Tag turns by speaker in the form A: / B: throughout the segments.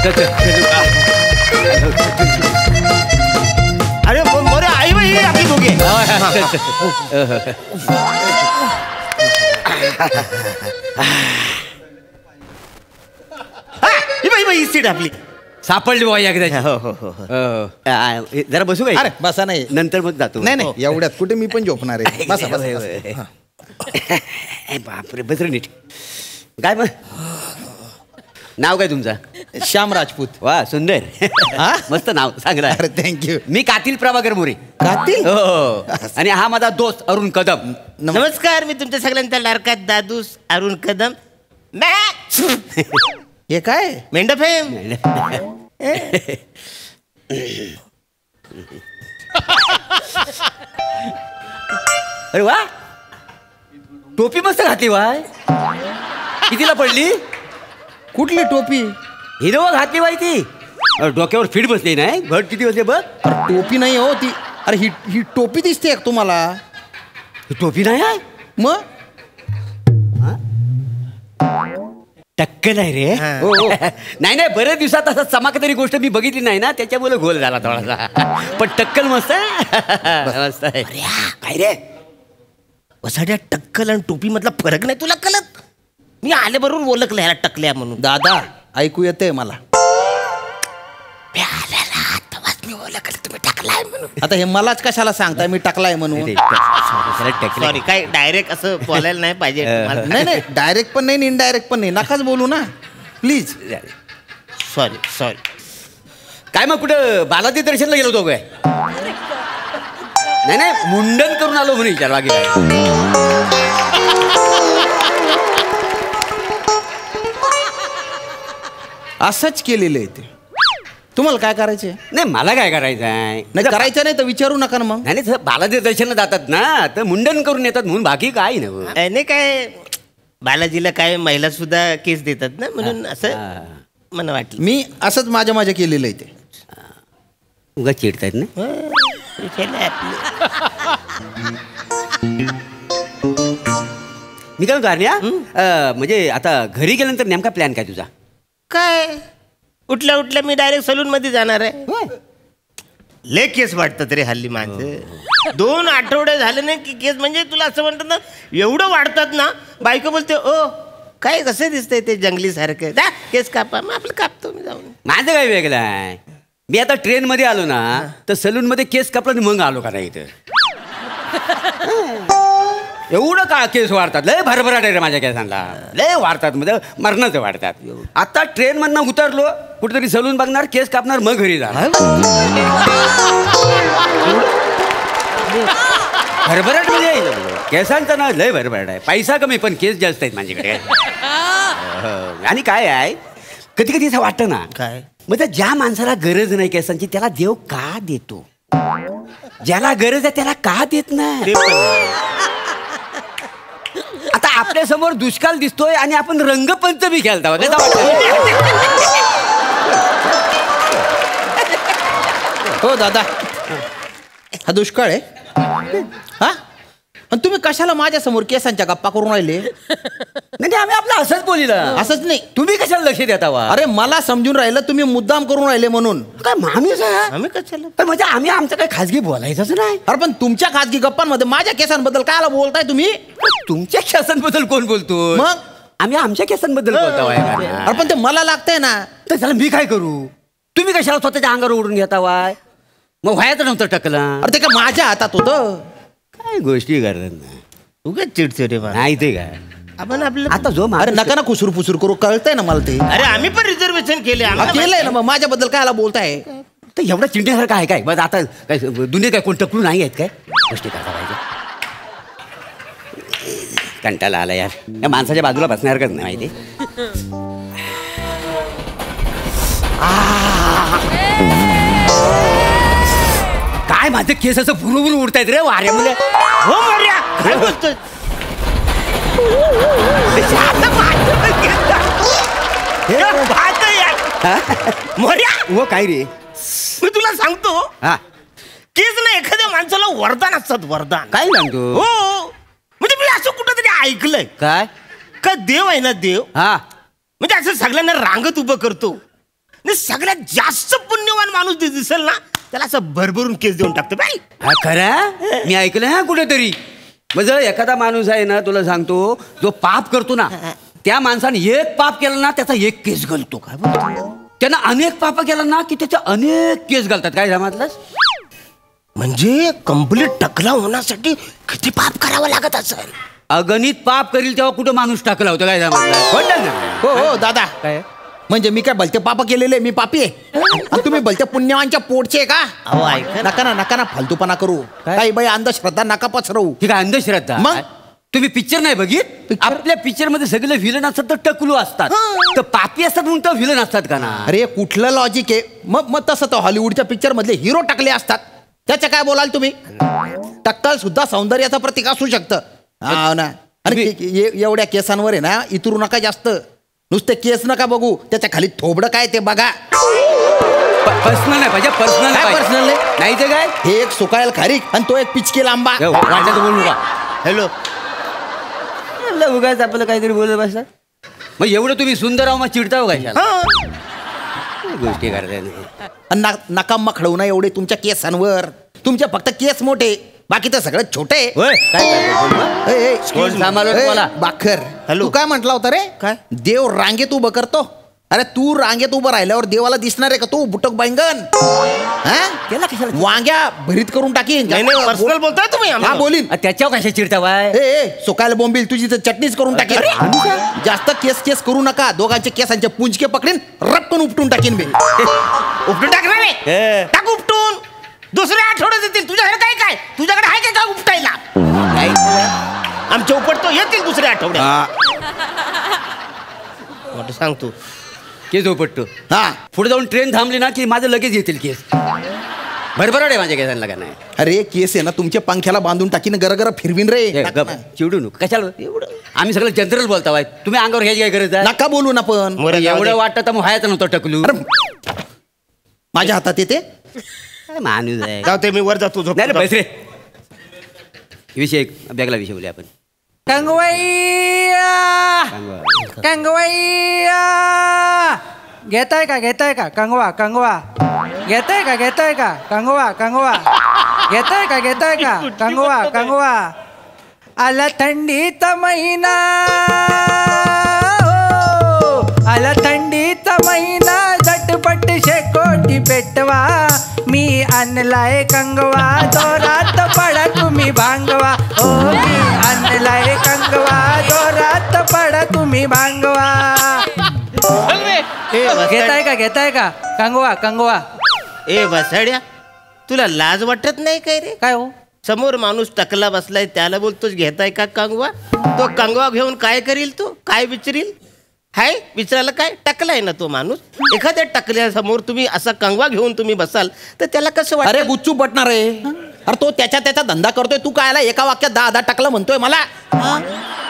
A: अरे मोरे आई बाई आपली दोघे. ही सीट आपली
B: सापडली बाबा एकदा.
A: हो हो हो. जरा बसू काय?
C: अरे बसा नाही,
A: नंतर मग जातो.
C: नाही एवढ्यात कुठे मी पण झोपणार आहे. बसा बसा.
A: बापरे बस रे नीट. काय मग नाव काय तुमचं?
C: श्याम राजपूत.
A: वा सुंदर. मस्त नाव चांगलं आहे.
C: अरे थँक्यू.
A: मी कातील प्रभाकर मोरे.
C: कातील?
A: हो. आणि हा माझा दोस्त अरुण कदम.
D: नमस्कार, मी तुमच्या सगळ्यांचा लाडका दादूस अरुण कदम.
C: हे काय?
D: मेंढफेम.
A: अरे वा टोपी मस्त घातली वाय. कितीला पडली?
C: कुठली टोपी?
A: हिरवा घातली बाई ती. डोक्यावर फिट बसली नाही. घट किती बसले बघ.
C: अरे टोपी नाही हो ती. अरे ही टोपी दिसते तुम्हाला?
A: ही टोपी नाही आहे
C: मग
A: टक्कल आहे रे. नाही नाही बरेच दिवसात असं चमकदारी गोष्ट मी बघितली नाही ना, त्याच्यामुळे गोल झाला थोडासा. पण टक्कल मस्त आहे. मस्त आहे.
D: काय रे वसाड्या, टक्कल आणि टोपी मधला फरक नाही तुला कळत? मी आल्याबरोबर ओळखलं ह्याला टकल्या म्हणून.
C: दादा ऐकू येते मला.
D: मी ओळखलं तुम्ही टकलाय म्हणून.
C: आता हे मलाच कशाला सांगताय मी टाकलाय म्हणून?
D: सॉरी, काय डायरेक्ट असं बोलायला नाही पाहिजे.
C: नाही नाही डायरेक्ट पण नाही इनडायरेक्ट पण नाही. नकाच बोलू ना प्लीज.
D: सॉरी.
A: काय मग कुठं बालाजी दर्शनला गेलो होतो काय? नाही नाही मुंडन करून आलो म्हणून विचार बाकी काय.
C: असंच केलेलं आहे ते. तुम्हाला काय करायचंय?
A: नाही मला काय करायचं आहे.
C: नाही करायचं नाही तर विचारू नका ना. मग
A: नाही नाही बालाजी दर्शनला जातात ना तर मुंडन करून येतात म्हणून बाकी काय नाही.
D: नाही काय बालाजीला काय महिला सुद्धा केस देतात ना म्हणून असं मला वाटलं.
C: मी असंच माझ्या केलेलं आहे ते.
A: उगा चिडतायत ना. मी काय करण्या म्हणजे आता घरी गेल्यानंतर नेमका प्लॅन काय तुझा?
D: काय उठल्या मी डायरेक्ट सलून मध्ये जाणार आहे. लय केस वाटतात रे हल्ली माझं. 2 आठवडे झाले नाही की केस म्हणजे तुला असं म्हणतात ना एवढं वाढतात ना. बायको बोलते ओ काय कसं दिसतंय ते जंगली सारखं. केस कापा. मग आपलं कापतो मी जाऊन.
A: माझं काय वेगळं आहे. मी आता ट्रेन मध्ये आलो ना तर सलून मध्ये केस कापला मग आलो का नाही इथं. एवढं का केस वाढतात. लय भरभराट आहे रे माझ्या केसांना. लय वाढतात म्हणजे मरणाचं वाढतात. आता ट्रेन मधनं उतरलो कुठेतरी सलून बघणार केस कापणार मग घरी जाणार. भरभराट म्हणजे केसांचा ना लय भरभराट आहे. पैसा कमी पण केस जास्त आहेत माझ्याकडे. आणि काय आहे कधी कधी असं वाटतं ना
D: काय
A: म्हणजे ज्या माणसाला गरज नाही केसांची त्याला देव का देतो. ज्याला गरज आहे त्याला का देत नाही. आता आपल्या समोर दुष्काळ दिसतोय आणि आपण रंगपंचमी खेळता.
C: हो दादा हा दुष्काळ आहे. हा आणि तुम्ही कशाला माझ्या समोर केसांच्या गप्पा करून राहिले?
A: म्हणजे आम्ही आपलं असंच बोलिलं.
C: असंच नाही.
A: तुम्ही कशाला लक्ष देता वा?
C: अरे मला समजून राहिलं तुम्ही मुद्दाम करून राहिले म्हणून.
A: काय माणूस आहे
D: आम्ही कशाला?
A: पण म्हणजे आम्ही आमचं काय खाजगी बोलायचंच नाही.
C: अरे पण तुमच्या खाजगी गप्पांमध्ये माझ्या केसांबद्दल काय बोलताय तुम्ही?
A: तुमच्या केसांबद्दल कोण बोलतो?
C: मग
A: आम्ही आमच्या केसांबद्दल बोलतो.
C: अरे पण ते मला लागतंय ना.
A: तर त्याला मी काय करू? तुम्ही कशाला स्वतःच्या अंगावर उडून घेता वाय? मग व्हायचं नव्हतं टकला.
C: अरे ते काय माझ्या हातात होतं.
A: काय गोष्टी करतात ना
D: उगाच चिडचिड
A: नाही ते काय.
D: आपण आपलं
A: आता जो
C: अरे नका ना खुसूर फुसूर करू. कळतंय ना मला ते.
D: अरे आम्ही पण रिझर्वेशन केले.
C: केलंय ना. मग माझ्याबद्दल काय बोलताय?
A: तर एवढं चिंतेसारखं आहे काय? बस आता काय दुनियेत काय कोण टकलू नाही आहेत काय गोष्टी करता पाहिजे. कंटाळा आला यार. या माणसाच्या बाजूला बसण्यासारखंच नाही माहिती. काय माझं केस असं भुरुभुरू उडतायत रे वाऱ्यामुळे.
D: हो मार्या काय बोलतोय?
A: हो काय रे
D: मी तुला सांगतो
A: हा
D: केस ना एखाद्या माणसाला वरदान असतात. वरदान
A: काय सांगतो?
D: हो म्हणजे मी असं कुठं तरी ऐकलंय.
A: काय
D: का देव आहे ना देव
A: हा
D: म्हणजे असं सगळ्यांना रांगत उभं करतो. आणि सगळ्यात जास्त पुण्यवान माणूस दिसेल ना त्याला असं भरभरून केस देऊन टाकतो बाई.
A: हा खरा मी ऐकलं हा कुठेतरी. म्हणजे एखादा माणूस आहे ना तुला सांगतो जो पाप करतो ना त्या माणसाने एक पाप केलं ना त्याचा एक केस घालतो. काय त्यानं अनेक पाप केला ना की त्याच्या अनेक केस घालतात. काय जमातलंस
D: म्हणजे कंप्लीट टकला होण्यासाठी किती पाप करावं लागत असेल.
A: अगणित पाप करील तेव्हा कुठं माणूस टाकला होता. काय जमातलं
C: हो हो दादा
A: काय
C: म्हणजे मी काय भलते पाप केलेले मी पापी आहे आणि तुम्ही भलते पुण्यवानच्या पोटचे आहे का.
D: अहो ऐका ना.
C: नका ना फालतूपणा करू. काही बाई अंधश्रद्धा नका पसरवू.
A: ठीक आहे अंधश्रद्धा.
C: मग?
A: तुम्ही पिक्चर नाही बघित. आपल्या पिक्चर मध्ये सगळे विलन असतात तर टकलू असतात तर पापी असतात म्हणून तर विलन असतात का ना.
C: अरे कुठलं लॉजिक आहे. मग तसं तर हॉलिवूडच्या पिक्चर मधले हिरो टकले असतात त्याच्या काय बोलाल तुम्ही. टक्कल सुद्धा सौंदर्याचं प्रतीक असू शकतं. हा ना. आणि एवढ्या केसांवर आहे ना इतरू नका जास्त. नुसते केस नका बघू त्याच्या खाली थोबडं काय ते बघा.
A: पर्सनल नाही पाहिजे. पर्सनल
C: काय पर्सनल
A: नाही ते काय
C: हे एक सुकायल खारीक आणि तो एक पिचकेल आंबा.
A: वाटलं तर बोलू का.
D: हॅलो
A: उगाच आपलं काहीतरी बोलत बसतात. मग एवढं तुम्ही सुंदर आहो मग चिडताव काय गोष्टी करताय.
C: नकाम्मा खडवू ना एवढे तुमच्या केसांवर. तुमच्या फक्त केस मोठे बाकी तर सगळं छोटे. बाखर
D: हॅलो.
C: तू काय म्हटला होता रे.
D: काय?
C: देव रांगेत उभं करतो. अरे तू रांगेत उभं राहिल्यावर देवाला दिसणार आहे का तू बुटक बैंगन.
A: त्याला कशाला
C: वांग्या भरीत करून टाकीन.
D: पर्सनल बोलताय तुम्ही
C: हा बोलीन.
A: त्याच्यावर कशा चिडतावाय.
C: सुकायला बोंबील तुझी तर चटणीच करून टाकेन. जास्त केस करू नका. दोघांचे केसांचे पुंजके पकडीन रपकन उपटून टाकीन मी.
D: उपटून टाकणार रे. टाक उपटून. दुसऱ्या आठवड्यात येतील. तुझ्याकडे काय तुझ्याकडे आहे काय उपटायला. आमच्या उपटतो येतील दुसऱ्या आठवड्यात. सांगतो
A: केस उपटतो.
C: हा
A: पुढे जाऊन ट्रेन थांबली ना की माझं लगेच येतील केस. भरभराट आहे माझ्या केसांना का नाही.
C: अरे केस आहे ना तुमच्या पंख्याला बांधून टाकीन गरगर फिरवीन रे.
A: चिडू नको कशाला एवढं. आम्ही सगळं जनरल बोलतावाय. तुम्ही अंगावर घ्यायची काय गरज आहे.
C: नका बोलू ना पण.
A: एवढं वाटतं तर मग व्हायचं नव्हतं टकलू.
C: माझ्या हातात येते
A: माणूस आहे.
D: जाऊ मी वर जातो.
A: नाही रे बस रे. विषय बॅगला विषय बोलूया आपण.
B: कंगवैया कंगवैया घेताय का कंगवा घेताय का कंगवा घेताय का कंगवा आला थंडीचा महिना आला थंडीचा महिना झटपट शेकोटी पेटवा मी आणलाय कंगवा जोरात पडा तुम्ही भांगवा. ओ मी आणलाय कंगवा जोरात पडा तुम्ही भांगवा. घेताय का कंगवा.
D: ए बसाड्या तुला लाज वाटत नाही काय रे.
B: काय हो
D: समोर माणूस टकला बसलाय त्याला बोलतोच घेताय का कंगवा. तो कंगवा घेऊन काय करील. तू काय विचारील. हाय विचारायला काय टकलाय ना तो माणूस. एखाद्या टकल्यासमोर तुम्ही असा कंगवा घेऊन तुम्ही बसाल तर त्याला कसं वाटतं.
C: अरे गुच्चू बटणार आहे. अरे तो त्याचा धंदा करतोय. तू काय एका वाक्यात 10 टकलं म्हणतोय मला.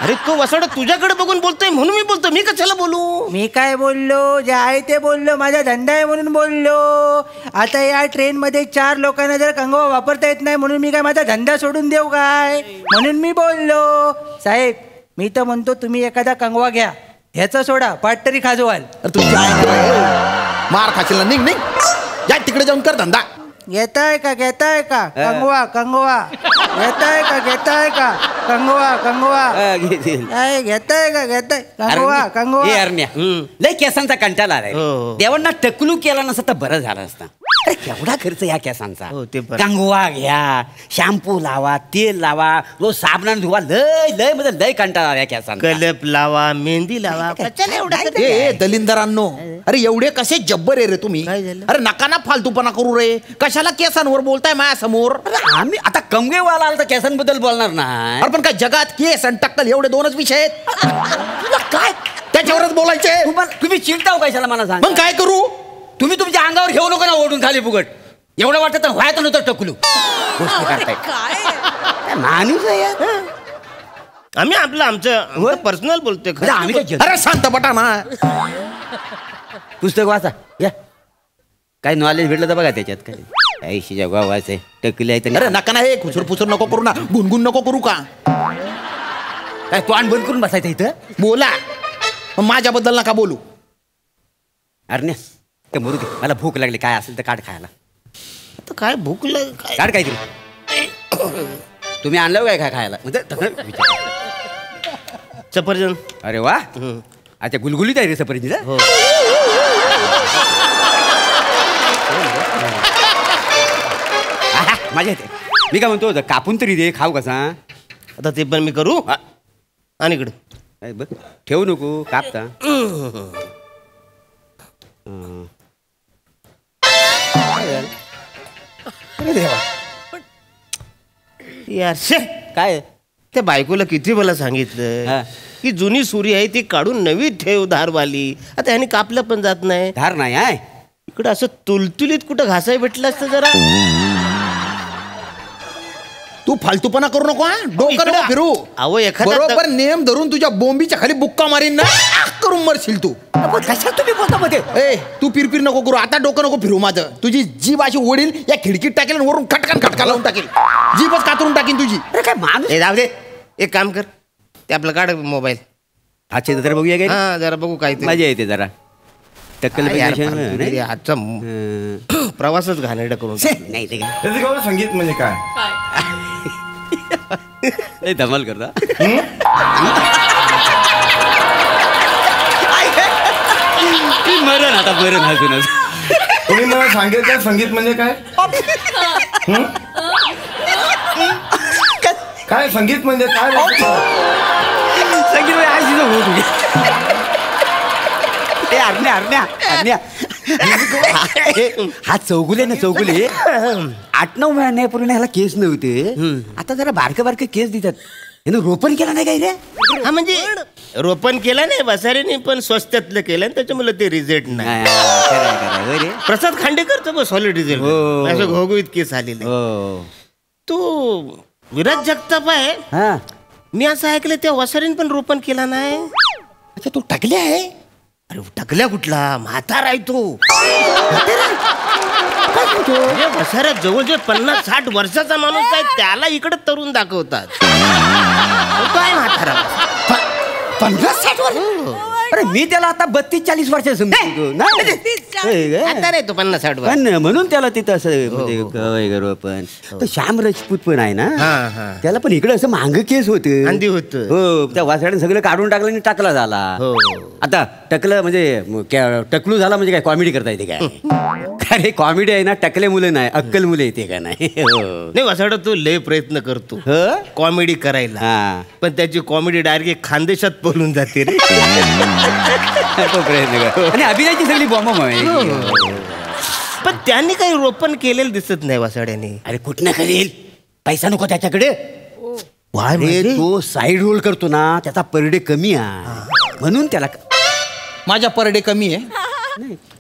D: अरे तो वसाड तुझ्याकडे बघून बोलतोय म्हणून मी बोलतो. मी कशाला बोलू.
B: मी काय बोललो जे आहे ते बोललो. माझा धंदा आहे म्हणून बोललो. आता या ट्रेन मध्ये 4 लोकांना जर कंगवा वापरता येत नाही म्हणून मी काय माझा धंदा सोडून देऊ काय. म्हणून मी बोललो. साहेब मी तर म्हणतो तुम्ही एखादा कंगवा घ्या. ह्याचा सोडा पाट तरी खाजवाल.
C: तुझ्या मार खाशील ना. निघ जा तिकडे जाऊन कर धंदा.
B: घेताय का कंगवा घेताय का कंगवा घेताय कंगवा.
A: लय केसांचा कंटाळा आलाय.
D: हो.
A: देवांना टकलू केला नसता तर बरं झालं असता. अरे केवढा खर्च या केसांचा.
D: हो, ते बरं.
A: कंगवा घ्या शॅम्पू लावा तेल लावा रोज साबणाने धुवा. लय म्हणजे लय कंटाळा आला या केसांचा.
D: कलप लावा मेहंदी लावा. कशाला एवढं.
C: ए दलिंदरांनो अरे एवढे कसे जब्बर आहे रे तुम्ही.
D: काय झालं?
C: अरे नका ना फालतूपणा करू रे. कशाला केसांवर बोलताय माझ्या समोर.
A: आम्ही आता कंगवेवाला आला तर केसांबद्दल बोलणार नाही.
C: अरे पण काय जगात केस आणि टक्कल एवढे 2च विषय आहेत.
A: तुला काय
C: त्याच्यावरच बोलायचे.
A: तुम्ही चिडताव कशाला मला सांग.
C: मग काय करू.
A: तुम्ही तुमच्या अंगावर घेऊ नका ना ओढून खाली फुकट. एवढं वाटत तर व्हायचं नव्हतं टकलू. गोष्टी करताय काय माणूस आहे यार.
D: आम्ही आमचं पर्सनल बोलतोय खरं.
A: आम्ही काय
C: अरे शांत बटा ना.
A: पुस्तक वाचा या काय नॉलेज भेटलं तर बघा त्याच्यात. काय ऐशी जगा वाचाय टकले आहे.
C: अरे नका ना हे खुसर पुसर नको करू ना. गुणगुण नको करू का.
A: काय तोंड बंद करून बसायचं इथं.
C: बोला माझ्याबद्दल नका बोलू.
A: अरे ते मरू दे, मला भूक लागली, काय असेल तर काढ खायला.
D: आता काय भूक काय
A: काढ काय तरी. तुम्ही आणलं काय काय खायला म्हणजे विचार.
D: सफरचंद.
A: अरे वा, अच्छा गुलगुलीत आहे रे सफरचंद.
D: हो.
A: माझ्या येते. मी काय म्हणतो कापून तरी दे, खाऊ कसा.
D: आता ते पण मी करू. आणि इकडे
A: बघ, ठेवू नको, कापता.
D: यार शे,
A: काय
D: त्या बायकोला किती मला
A: हा.
D: सांगितलं की जुनी सुरी आहे ती काढून नवी ठेव धारवाली. आता ह्यानी कापलं पण जात नाही.
A: धार नाही आहे.
D: इकडं असं तुलतुलीत कुठं घासाय भेटलं असतं जरा.
C: तू फालतूपणा करू नको हा. डोकं
D: इकडं-
C: नको फिरू.
D: अहो, एखादा
C: बरोबर नेम धरून तुझ्या बोंबीच्या खाली बुक्का मारीन ना, करून मरशील तू.
A: कशा तुम्ही बोलता मध्ये.
C: ए तू पिरपिर नको करू आता. डोकं नको फिरू माझं. तुझी जीभ अशी ओढील या खिडकीत टाकेल आणि वरून खटकन खटका लावून टाकेल. जीभच कातरून टाकीन तुझी.
A: अरे काय माणूस.
D: ए, जाऊ दे. एक काम कर, ते आपलं काढ मोबाईल.
A: अच्छा जरा बघूया काय.
D: हा जरा बघू काय ते.
A: मजा येते जरा. टक्कल
D: काय यार,
A: पेक्षा
D: फालतू
A: नाही?
D: तरी आजचा प्रवासच घाणेरडा करून
A: छे,
D: टाकला.
A: नाही ते काय.
E: त्याचं गाव संगीत म्हणजे काय?
A: लय धमाल करता. मरण आता मरण हसूनच.
E: कोणी मला सांगेल का संगीत म्हणजे काय? हं? काय संगीत म्हणजे काय?
A: संगीत आज तिथं होत होती. ते अरण्या अरण्या अरण्या हा चौगुले ना चौगुले 8-9 महिन्यापूर्वी ह्याला केस नव्हते. आता जरा बारके बारके केस देतात. यानं रोपण केला नाही काय रे.
D: हा म्हणजे रोपण केलं नाही बसाऱ्याने पण स्वस्तातलं केलं आणि त्याच्यामुळे ते रिझल्ट नाही.
A: होय रे.
D: प्रसाद खांडेकरचं बस सॉलिड रिझल्ट.
A: हो.
D: असं घोघुईत केस आलेले.
A: हो.
D: तू विराज जगताप आहे.
A: हा.
D: मी असं ऐकलं त्या वसारीने पण रोपण केला नाही.
A: अच्छा तू टाकले आहे.
D: अरे टकल्या कुठला म्हातारा आहे तो. वसाऱ्यात जवळजवळ 50-60 वर्षाचा माणूस आहे त्याला इकडे तरुण दाखवतात. तो काय म्हातारा.
A: 50-60 वर्ष. अरे मी त्याला आता 32-40 वर्ष समजतो ना.
D: आता नाही तो 50-60 वर्ष.
A: पण म्हणून त्याला तिथं असं म्हणजे वगैरे पण तो श्याम राजपूत पण आहे ना.
D: हा, हा.
A: त्याला पण इकडे असं मांग केस होत.
D: अंधी होतं.
A: हो त्या वासड्याने सगळं काढून टाकलं आणि टाकला झाला.
D: हो.
A: आता टकलं म्हणजे टकलू झाला म्हणजे काय कॉमेडी करता येते काय. अरे कॉमेडी आहे ना. टकले मुलं नाही अक्कल मुलं येते का नाही. हो.
D: नाही वसाडा तो लय प्रयत्न करतो
A: हो?
D: कॉमेडी करायला.
A: हा.
D: पण त्याची कॉमेडी डायरेक्ट खानदेशात पळून जाते रे.
A: तो प्रयत्न कर. आणि अभिनयाची सगळी बॉम्ब आहे.
D: पण त्यांनी काही रोपण केलेलं दिसत नाही वसाड्याने.
A: अरे कुठनं करेल. पैसा नको त्याच्याकडे.
D: वाय
A: अरे तो साईड रोल करतो ना त्याचा पर डे कमी आहे म्हणून त्याला.
C: माझा पर डे कमी आहे.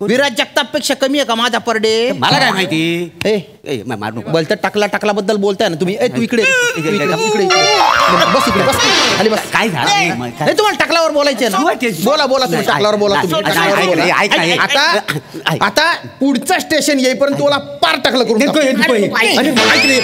C: विराज जगताप पेक्षा कमी आहे का माझा पर डे.
A: मला काय माहिती.
C: ए
A: मार नको.
C: बोलता टाकला बद्दल बोलताय ना तुम्ही. ए तू इकडे इकडे बस इकडे बस खाली बस.
A: काय झालं.
C: नाही तुम्हाला टाकल्यावर बोलायचे ना. बोला बोला तुम्ही टाकल्यावर बोला तुम्ही. टाकल्यावर बोला. आता पुढचं स्टेशन येईपर्यंत तुला पार टाकलं करून टाकू.
A: अरे, ऐक रे.